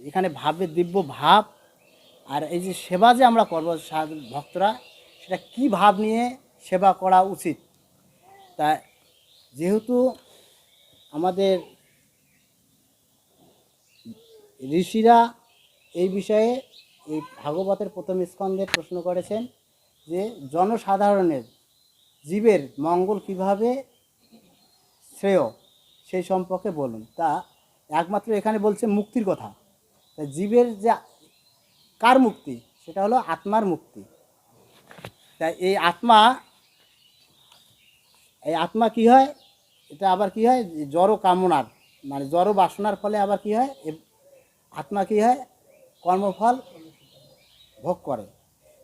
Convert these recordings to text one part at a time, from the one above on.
এখানে ভাবের দিব্য ভাব, আর এই যে সেবা যে আমরা করবো ভক্তরা, সেটা কি ভাব নিয়ে সেবা করা উচিত। তা যেহেতু আমাদের ঋষিরা এই বিষয়ে এই ভাগবতের প্রথম স্কন্ধে প্রশ্ন করেছেন যে জনসাধারণের জীবের মঙ্গল কিভাবে শ্রেয় সেই সম্পর্কে বলুন। তা একমাত্র এখানে বলছে মুক্তির কথা। তা জীবের যে কার মুক্তি, সেটা হলো আত্মার মুক্তি। তাই এই আত্মা কি হয়, এটা আবার কি হয়, জড় কামনার মানে জড় বাসনার ফলে আবার কি হয়, আত্মা কি হয়, কর্মফল ভোগ করে।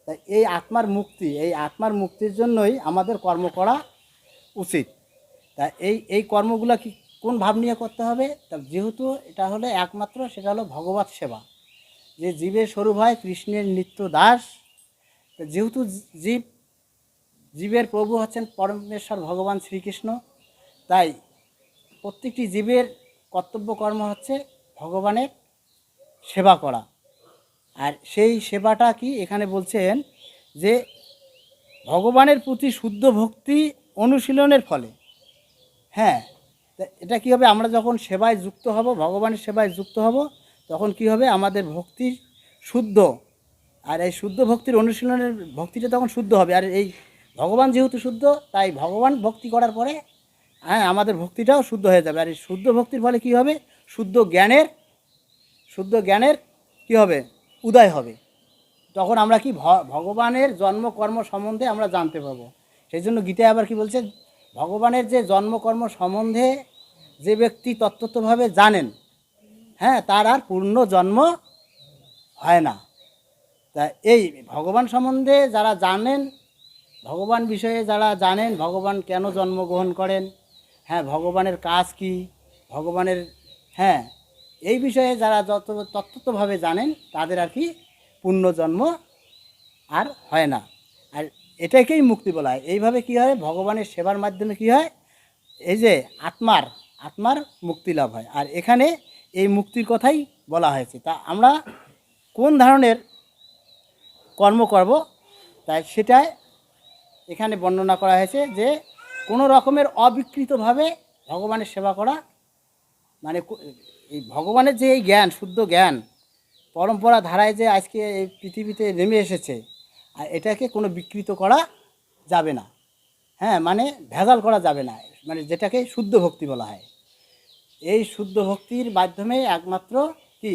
তাই এই আত্মার মুক্তির জন্যই আমাদের কর্ম করা উচিত। তা এই কর্মগুলো কি কোন ভাব নিয়ে করতে হবে, তা যেহেতু এটা হলো একমাত্র, সেটা হলো ভগবত সেবা। যে জীবের স্বরূপ হয় কৃষ্ণের নিত্য দাস। যেহেতু জীবের প্রভু হচ্ছেন পরমেশ্বর ভগবান শ্রীকৃষ্ণ, তাই প্রত্যেকটি জীবের কর্তব্য কর্ম হচ্ছে ভগবানের সেবা করা। আর সেই সেবাটা কি এখানে বলছেন যে ভগবানের প্রতি শুদ্ধ ভক্তি অনুশীলনের ফলে, হ্যাঁ, এটা কী হবে, আমরা যখন সেবায় যুক্ত হব, ভগবানের সেবায় যুক্ত হব, তখন কি হবে, আমাদের ভক্তি শুদ্ধ। আর এই শুদ্ধ ভক্তির অনুশীলনের ভক্তিটা তখন শুদ্ধ হবে। আর এই ভগবান যেহেতু শুদ্ধ, তাই ভগবান ভক্তি করার পরে হ্যাঁ আমাদের ভক্তিটাও শুদ্ধ হয়ে যাবে। আর এই শুদ্ধ ভক্তির ফলে কী হবে, শুদ্ধ জ্ঞানের কী হবে, উদয় হবে। তখন আমরা কি ভগবানের জন্মকর্ম সম্বন্ধে আমরা জানতে পাবো। সেই জন্য গীতায় আবার কি বলছে, ভগবানের যে জন্মকর্ম সম্বন্ধে যে ব্যক্তি তত্ত্বতভাবে জানেন, হ্যাঁ, তার আর পূর্ণ জন্ম হয় না। তা এই ভগবান সম্বন্ধে যারা জানেন, ভগবান বিষয়ে যারা জানেন, ভগবান কেন জন্মগ্রহণ করেন, হ্যাঁ, ভগবানের কাজ কি, ভগবানের, হ্যাঁ, এই বিষয়ে যারা যত তত্ত্বতভাবে জানেন, তাদের আর কি পুণ্যজন্ম আর হয় না। আর এটাকেই মুক্তি বলা হয়। এইভাবে কী হয়, ভগবানের সেবার মাধ্যমে কী হয়, এই যে আত্মার মুক্তি লাভ হয়। আর এখানে এই মুক্তির কথাই বলা হয়েছে। তা আমরা কোন ধরনের কর্ম করব, তাই সেটাই এখানে বর্ণনা করা হয়েছে যে কোনো রকমের অবিকৃতভাবে ভগবানের সেবা করা, মানে এই ভগবানের যে এই জ্ঞান, শুদ্ধ জ্ঞান পরম্পরা ধারায় যে আজকে এই পৃথিবীতে নেমে এসেছে, আর এটাকে কোনো বিকৃত করা যাবে না, হ্যাঁ, মানে ভেজাল করা যাবে না, মানে যেটাকে শুদ্ধ ভক্তি বলা হয়। এই শুদ্ধ ভক্তির মাধ্যমে একমাত্র কি